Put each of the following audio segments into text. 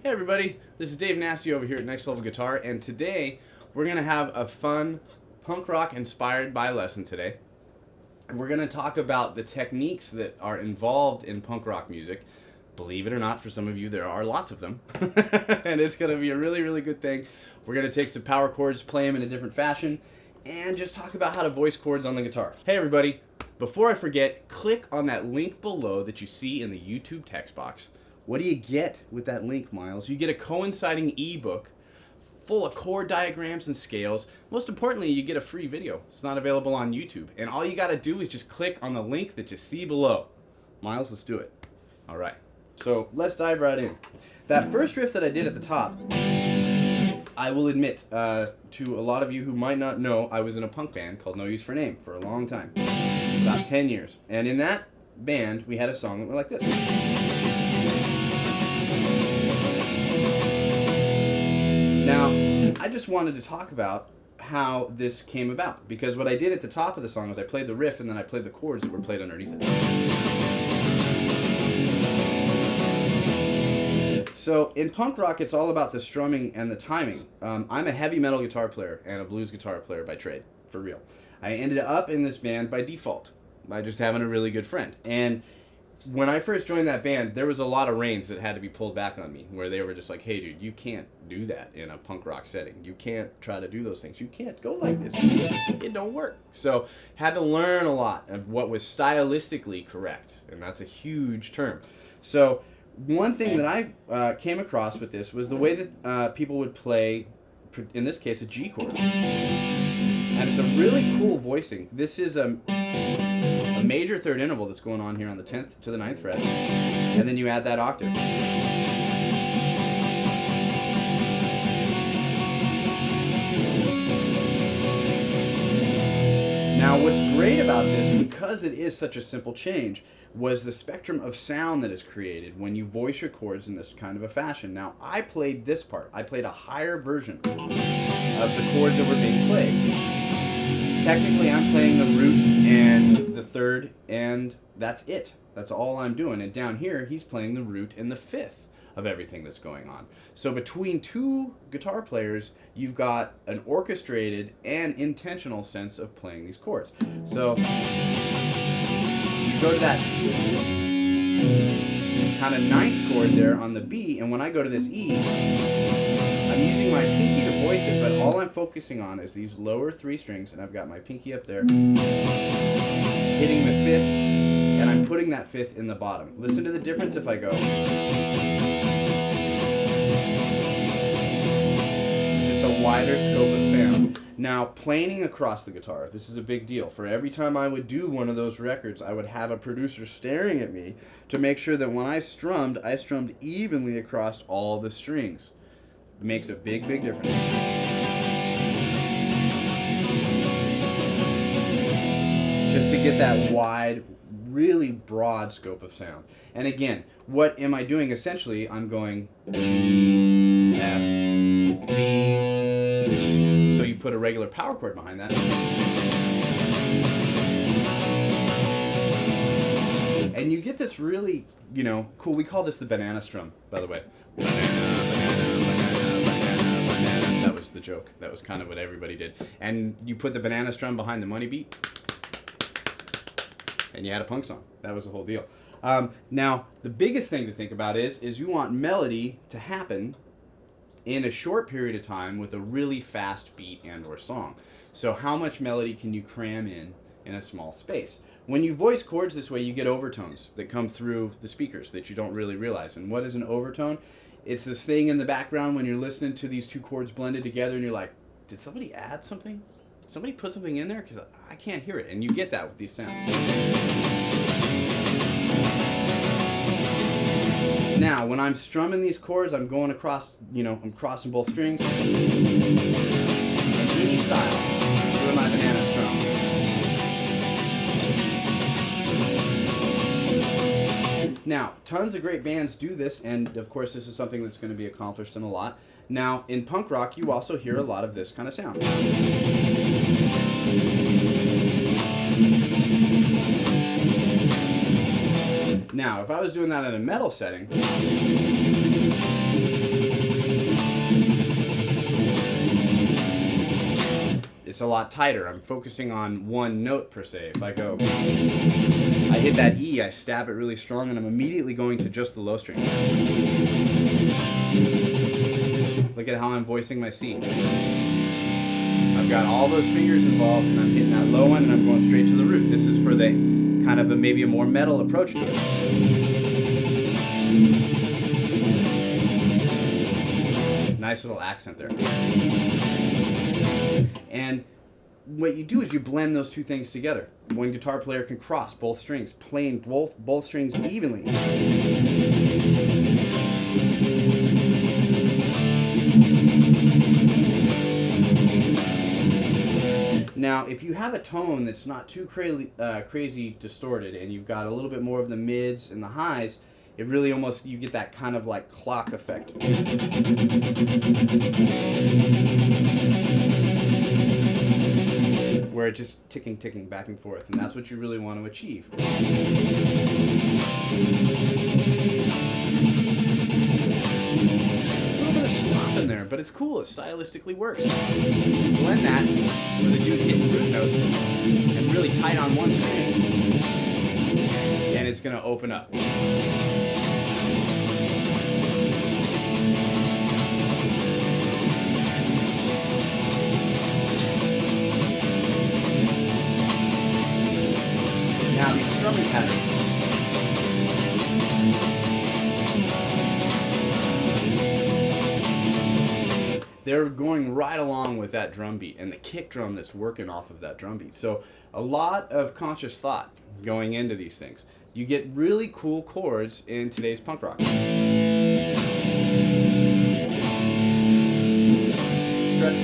Hey everybody, this is Dave Nasty over here at Next Level Guitar, and today we're going to have a fun punk rock inspired by lesson today. And we're going to talk about the techniques that are involved in punk rock music. Believe it or not, for some of you, there are lots of them. And it's going to be a really, really good thing. We're going to take some power chords, play them in a different fashion, and just talk about how to voice chords on the guitar. Hey everybody, before I forget, click on that link below that you see in the YouTube text box. What do you get with that link, Miles? You get a coinciding ebook full of chord diagrams and scales. Most importantly, you get a free video. It's not available on YouTube. And all you got to do is just click on the link that you see below. Miles, let's do it. All right. So let's dive right in. That first riff that I did at the top, I will admit to a lot of you who might not know, I was in a punk band called No Use for a Name for a long time, about 10 years. And in that band, we had a song that went like this. Now, I just wanted to talk about how this came about, because what I did at the top of the song was I played the riff and then I played the chords that were played underneath it. So in punk rock, it's all about the strumming and the timing. I'm a heavy metal guitar player and a blues guitar player by trade, for real. I ended up in this band by default, by just having a really good friend. And when I first joined that band, there was a lot of reins that had to be pulled back on me, where they were just like, hey dude, you can't do that in a punk rock setting. You can't try to do those things. You can't go like this. It don't work. So had to learn a lot of what was stylistically correct, and that's a huge term. So one thing that I came across with this was the way that people would play, in this case, a G chord. And it's a really cool voicing. This is a major third interval that's going on here on the 10th to the 9th fret, and then you add that octave. Now what's great about this, because it is such a simple change, was the spectrum of sound that is created when you voice your chords in this kind of a fashion. Now I played this part. I played a higher version of the chords that were being played. Technically, I'm playing the root and the third, and that's it. That's all I'm doing. And down here, he's playing the root and the fifth of everything that's going on. So between two guitar players, you've got an orchestrated and intentional sense of playing these chords. So you go to that kind of ninth chord there on the B, and when I go to this E, I'm using my pinky to voice it, but all I'm focusing on is these lower three strings, and I've got my pinky up there, hitting the fifth, and I'm putting that fifth in the bottom. Listen to the difference if I go. Just a wider scope of sound. Now, planing across the guitar, this is a big deal. For every time I would do one of those records, I would have a producer staring at me to make sure that when I strummed evenly across all the strings. It makes a big, big difference. Just to get that wide, really broad scope of sound. And again, what am I doing? Essentially, I'm going G, F, B. So you put a regular power chord behind that. And you get this really, cool, we call this the banana strum, by the way. That was the joke. That was kind of what everybody did. And you put the banana strum behind the money beat, and you had a punk song. That was the whole deal. Now, the biggest thing to think about is you want melody to happen in a short period of time with a really fast beat and or song. So how much melody can you cram in a small space? When you voice chords this way, you get overtones that come through the speakers that you don't really realize. And what is an overtone? It's this thing in the background when you're listening to these two chords blended together and you're like, did somebody add something? Did somebody put something in there? Because I can't hear it. And you get that with these sounds. Now, when I'm strumming these chords, I'm going across, I'm crossing both strings. Houdini style, doing my banana strum. Now, tons of great bands do this, and of course this is something that's going to be accomplished in a lot. Now, in punk rock, you also hear a lot of this kind of sound. Now, if I was doing that in a metal setting, it's a lot tighter. I'm focusing on one note per se. If I go, I hit that E, I stab it really strong, and I'm immediately going to just the low string. Look at how I'm voicing my C. I've got all those fingers involved, and I'm hitting that low one, and I'm going straight to the root. This is for the kind of maybe a more metal approach to it. Nice little accent there. And what you do is you blend those two things together. One guitar player can cross both strings, playing both strings evenly. Now, if you have a tone that's not too crazy distorted, and you've got a little bit more of the mids and the highs, it really almost, you get that kind of like clock effect. Where it's just ticking back and forth, and that's what you really want to achieve. A little bit of slop in there, but it's cool. It stylistically works. Blend that with a dude hitting root notes and really tight on one string, and it's going to open up. Now these strumming patterns. They're going right along with that drum beat and the kick drum that's working off of that drum beat. So a lot of conscious thought going into these things. You get really cool chords in today's punk rock. Stretch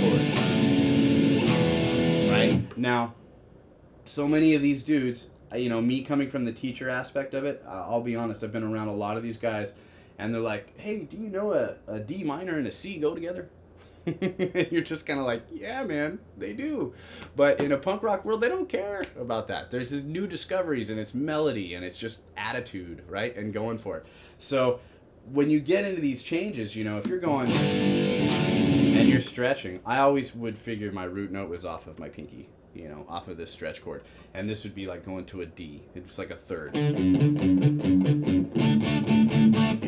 chords. Right? Now, so many of these dudes, you know, me coming from the teacher aspect of it, I'll be honest, I've been around a lot of these guys, and they're like, hey, do you know a D minor and a C go together? You're just kind of like, yeah, man, they do. But in a punk rock world, they don't care about that. There's these new discoveries, and it's melody, and it's just attitude, right, and going for it. So when you get into these changes, you know, if you're going and you're stretching, I always would figure my root note was off of my pinky, you know, off of this stretch chord. And this would be like going to a D. It's like a third. You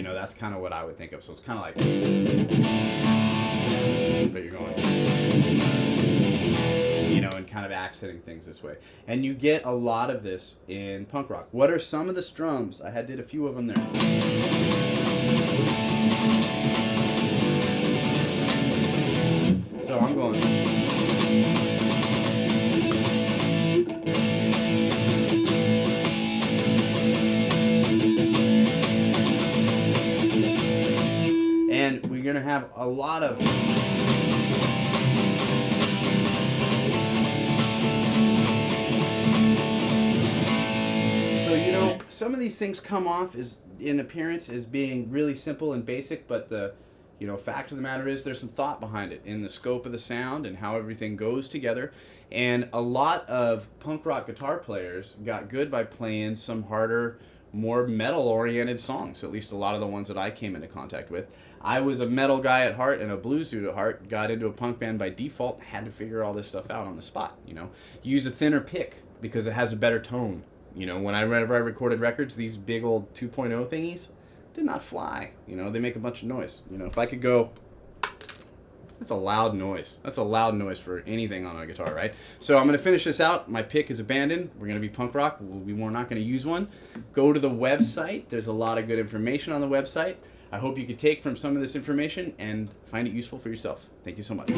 know, that's kind of what I would think of. So it's kind of like, but you're going, you know, and kind of accenting things this way. And you get a lot of this in punk rock. What are some of the strums? I did a few of them there. So I'm going. And we're going to have a lot of some of these things come off as in appearance as being really simple and basic, but the fact of the matter is there's some thought behind it in the scope of the sound and how everything goes together. And a lot of punk rock guitar players got good by playing some harder, more metal-oriented songs, at least a lot of the ones that I came into contact with. I was a metal guy at heart and a blues dude at heart, got into a punk band by default, had to figure all this stuff out on the spot, Use a thinner pick because it has a better tone. Whenever I recorded records, these big old 2.0 thingies did not fly. They make a bunch of noise. If I could go, that's a loud noise. That's a loud noise for anything on a guitar, right? So I'm going to finish this out. My pick is abandoned. We're going to be punk rock. We're not going to use one. Go to the website. There's a lot of good information on the website. I hope you could take from some of this information and find it useful for yourself. Thank you so much.